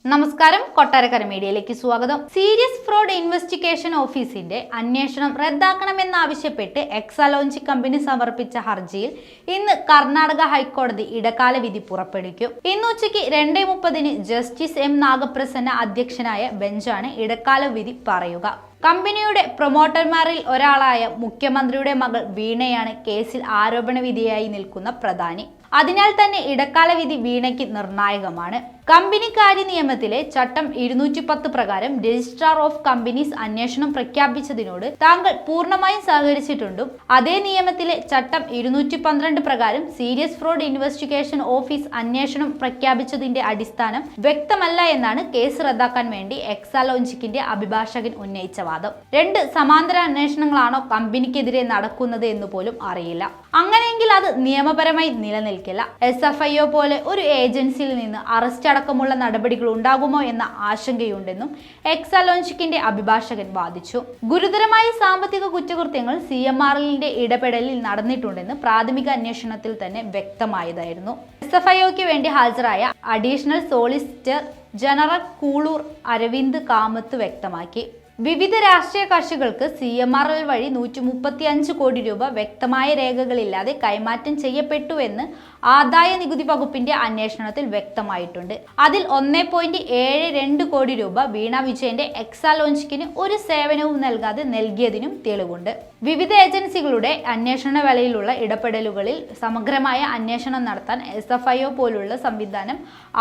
നമസ്കാരം, കൊട്ടാരക്കര മീഡിയയിലേക്ക് സ്വാഗതം. സീരിയസ് ഫ്രോഡ് ഇൻവെസ്റ്റിഗേഷൻ ഓഫീസിന്റെ അന്വേഷണം റദ്ദാക്കണമെന്നാവശ്യപ്പെട്ട് എക്സാലോഞ്ചി കമ്പനി സമർപ്പിച്ച ഹർജിയിൽ ഇന്ന് കർണാടക ഹൈക്കോടതി ഇടക്കാല വിധി പുറപ്പെടുവിക്കും. ഇന്ന് ഉച്ചയ്ക്ക് 2:30 ജസ്റ്റിസ് എം നാഗപ്രസന്ന അധ്യക്ഷനായ ബെഞ്ചാണ് ഇടക്കാല വിധി പറയുക. കമ്പനിയുടെ പ്രൊമോട്ടർമാരിൽ ഒരാളായ മുഖ്യമന്ത്രിയുടെ മകൾ വീണയാണ് കേസിൽ ആരോപണ വിധേയയായി നിൽക്കുന്ന പ്രധാനി. അതിനാൽ തന്നെ ഇടക്കാല വിധി വീണയ്ക്ക് നിർണായകമാണ്. കമ്പനി കാര്യ നിയമത്തിലെ ചട്ടം 210 പ്രകാരം രജിസ്ട്രാർ ഓഫ് കമ്പനീസ് അന്വേഷണം പ്രഖ്യാപിച്ചതിനോട് താങ്കൾ പൂർണ്ണമായും സഹകരിച്ചിട്ടുണ്ടും അതേ നിയമത്തിലെ ചട്ടം 212 പ്രകാരം സീരിയസ് ഫ്രോഡ് ഇൻവെസ്റ്റിഗേഷൻ ഓഫീസ് അന്വേഷണം പ്രഖ്യാപിച്ചതിന്റെ അടിസ്ഥാനം വ്യക്തമല്ല എന്നാണ് കേസ് റദ്ദാക്കാൻ വേണ്ടി എക്സാലോഞ്ചിക്കിന്റെ അഭിഭാഷകൻ ഉന്നയിച്ച വാദം. രണ്ട് സമാന്തര അന്വേഷണങ്ങളാണോ കമ്പനിക്കെതിരെ നടക്കുന്നത് എന്ന് പോലും അറിയില്ല. അങ്ങനെയെങ്കിൽ അത് നിയമപരമായി നിലനിൽക്കില്ല. SFIO പോലെ ഒരു ഏജൻസിയിൽ നിന്ന് അറസ്റ്റ് അടക്കമുള്ള നടപടികൾ ഉണ്ടാകുമോ എന്ന ആശങ്കയുണ്ടെന്നും എക്സാലോഞ്ചിക്കിന്റെ അഭിഭാഷകൻ വാദിച്ചു. ഗുരുതരമായ സാമ്പത്തിക കുറ്റകൃത്യങ്ങൾ CMRLന്റെ ഇടപെടലിൽ നടന്നിട്ടുണ്ടെന്ന് പ്രാഥമിക അന്വേഷണത്തിൽ തന്നെ വ്യക്തമായതായിരുന്നു. SFIOയ്ക്ക് വേണ്ടി ഹാജരായ അഡീഷണൽ സോളിസിറ്റർ ജനറൽ കൂളൂർ അരവിന്ദ് കാമത്ത് വ്യക്തമാക്കി. വിവിധ രാഷ്ട്രീയ കക്ഷികൾക്ക് CMRL വഴി 135 കോടി രൂപ വ്യക്തമായ രേഖകളില്ലാതെ കൈമാറ്റം ചെയ്യപ്പെട്ടുവെന്ന് ആദായ നികുതി വകുപ്പിന്റെ അന്വേഷണത്തിൽ വ്യക്തമായിട്ടുണ്ട്. അതിൽ 1.72 കോടി രൂപ വീണ വിജയന്റെ എക്സാലോഞ്ചിക്കിന് ഒരു സേവനവും നൽകാതെ നൽകിയതിനും തെളിവുണ്ട്. വിവിധ ഏജൻസികളുടെ അന്വേഷണ വേളയിലുള്ള ഇടപെടലുകളിൽ സമഗ്രമായ അന്വേഷണം നടത്താൻ SFIO പോലുള്ള സംവിധാനം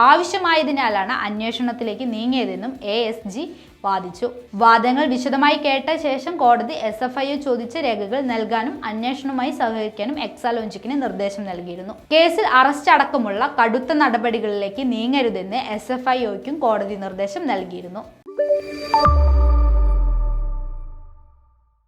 ആവശ്യമായതിനാലാണ് അന്വേഷണത്തിലേക്ക് നീങ്ങിയതെന്നും ASG വാദിച്ചു. വാദങ്ങൾ വിശദമായി കേട്ട ശേഷം കോടതി SFIO ചോദിച്ച രേഖകൾ നൽകാനും അന്വേഷണവുമായി സഹകരിക്കാനും എക്സാലോഞ്ചിക്കിന് നിർദ്ദേശം നൽകിയിരുന്നു. കേസിൽ അറസ്റ്റ് അടക്കമുള്ള കടുത്ത നടപടികളിലേക്ക് നീങ്ങരുതെന്ന് SFIOയ്ക്കും കോടതി നിർദ്ദേശം നൽകിയിരുന്നു.